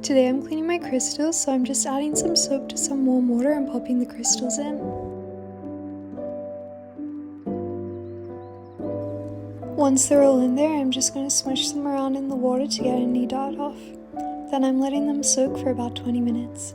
Today I'm cleaning my crystals, so I'm just adding some soap to some warm water and popping the crystals in. Once they're all in there, I'm just going to smush them around in the water to get any dirt off. Then I'm letting them soak for about 20 minutes.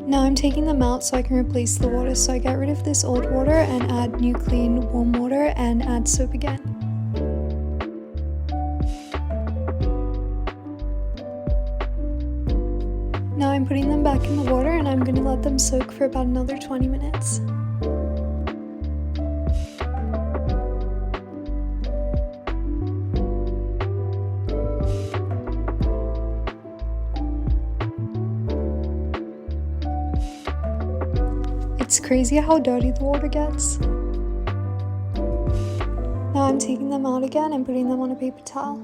Now I'm taking them out so I can replace the water, so I get rid of this old water and add new clean warm water and add soap again. Now I'm putting them back in the water and I'm going to let them soak for about another 20 minutes. It's crazy how dirty the water gets. Now I'm taking them out again and putting them on a paper towel.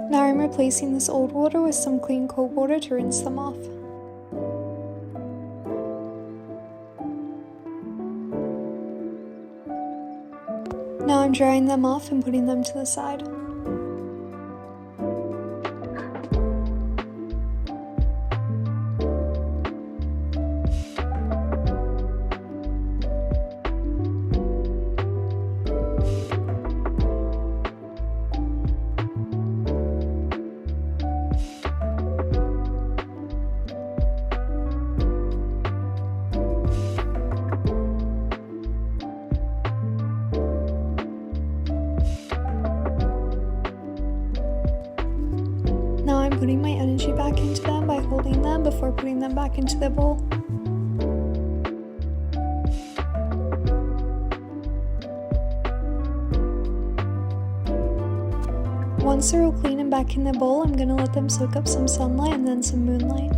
Now I'm replacing this old water with some clean cold water to rinse them off. Now I'm drying them off and putting them to the side. Now I'm putting my energy back into them by holding them before putting them back into the bowl. Once they're all clean and back in the bowl, I'm going to let them soak up some sunlight and then some moonlight.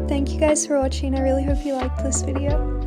Thank you guys for watching. I really hope you liked this video.